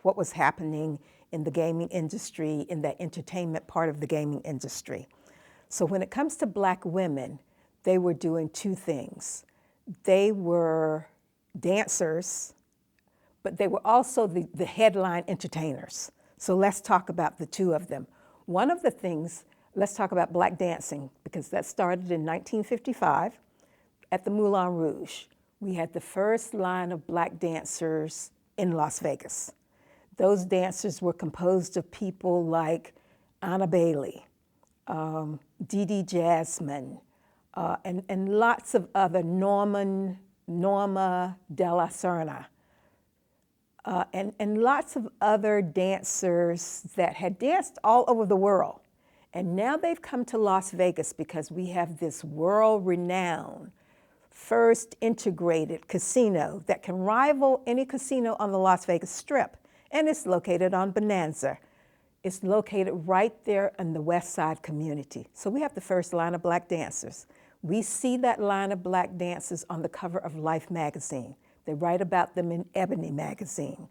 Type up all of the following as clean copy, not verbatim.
what was happening in the gaming industry, in that entertainment part of the gaming industry. So when it comes to Black women, they were doing two things. They were dancers, but they were also the headline entertainers. So let's talk about the two of them. One of the things, let's talk about Black dancing, because that started in 1955 at the Moulin Rouge. We had the first line of Black dancers in Las Vegas. Those dancers were composed of people like Anna Bailey, Dee Dee Jasmine, and lots of other, Norma Della Serna, and lots of other dancers that had danced all over the world. And now they've come to Las Vegas because we have this world-renowned, first integrated casino that can rival any casino on the Las Vegas Strip, and it's located on Bonanza. It's located right there in the West Side community. So we have the first line of Black dancers. We see that line of Black dancers on the cover of Life magazine. They write about them in Ebony magazine.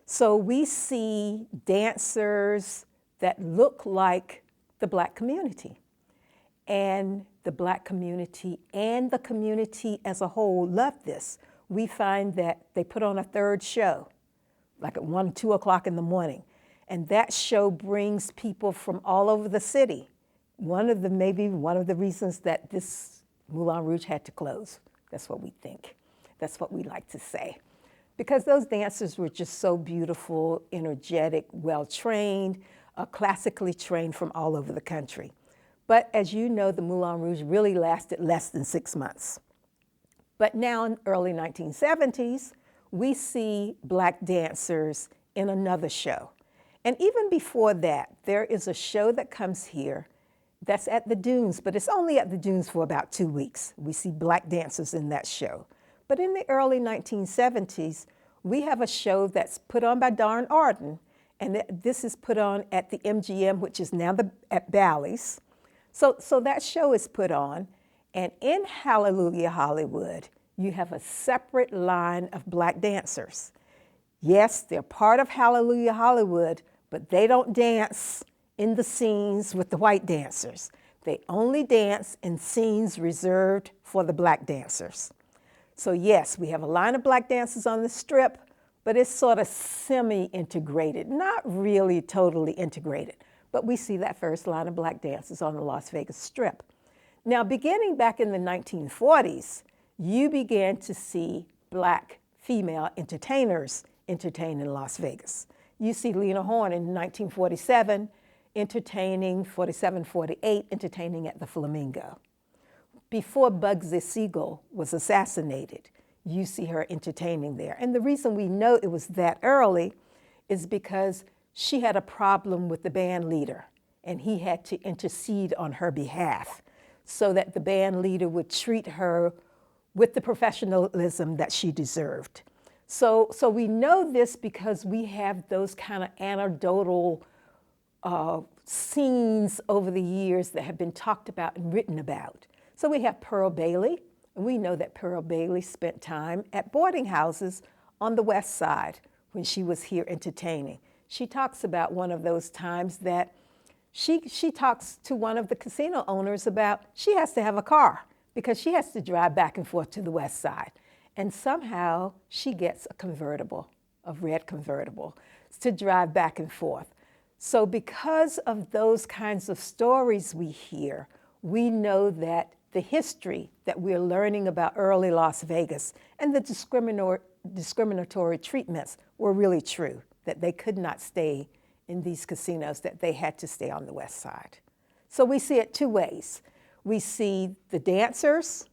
So we see dancers that look like the Black community. And the Black community and the community as a whole love this. We find that they put on a third show, like at 1, 2 o'clock in the morning. And that show brings people from all over the city. Maybe one of the reasons that this Moulin Rouge had to close. That's what we think. That's what we like to say. Because those dancers were just so beautiful, energetic, well-trained, classically trained from all over the country. But as you know, the Moulin Rouge really lasted less than 6 months. But now in the early 1970s, we see Black dancers in another show. And even before that, there is a show that comes here that's at the Dunes, but it's only at the Dunes for about 2 weeks. We see Black dancers in that show. But in the early 1970s, we have a show that's put on by Darren Arden, and this is put on at the MGM, which is now at Bally's. So that show is put on, and in Hallelujah Hollywood, you have a separate line of Black dancers. Yes, they're part of Hallelujah Hollywood, but they don't dance in the scenes with the white dancers. They only dance in scenes reserved for the Black dancers. So yes, we have a line of Black dancers on the Strip, but it's sort of semi-integrated, not really totally integrated. But we see that first line of Black dancers on the Las Vegas Strip. Now, beginning back in the 1940s, you began to see Black female entertainers entertain in Las Vegas. You see Lena Horne in 1947 entertaining, 47, 48, entertaining at the Flamingo. Before Bugsy Siegel was assassinated, you see her entertaining there. And the reason we know it was that early is because she had a problem with the band leader, and he had to intercede on her behalf so that the band leader would treat her with the professionalism that she deserved. So we know this because we have those kind of anecdotal scenes over the years that have been talked about and written about. So we have Pearl Bailey, and we know that Pearl Bailey spent time at boarding houses on the West Side when she was here entertaining. She talks about one of those times that she talks to one of the casino owners about she has to have a car because she has to drive back and forth to the West Side. And somehow she gets a convertible, a red convertible, to drive back and forth. So because of those kinds of stories we hear, we know that the history that we're learning about early Las Vegas and the discriminatory treatments were really true, that they could not stay in these casinos, that they had to stay on the West Side. So we see it two ways. We see the dancers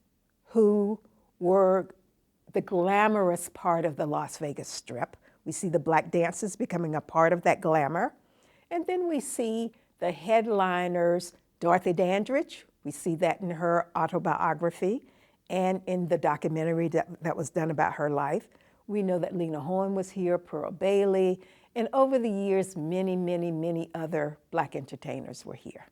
who were the glamorous part of the Las Vegas Strip. We see the Black dancers becoming a part of that glamour. And then we see the headliners, Dorothy Dandridge. We see that in her autobiography and in the documentary that was done about her life. We know that Lena Horne was here, Pearl Bailey, and over the years, many, many, many other Black entertainers were here.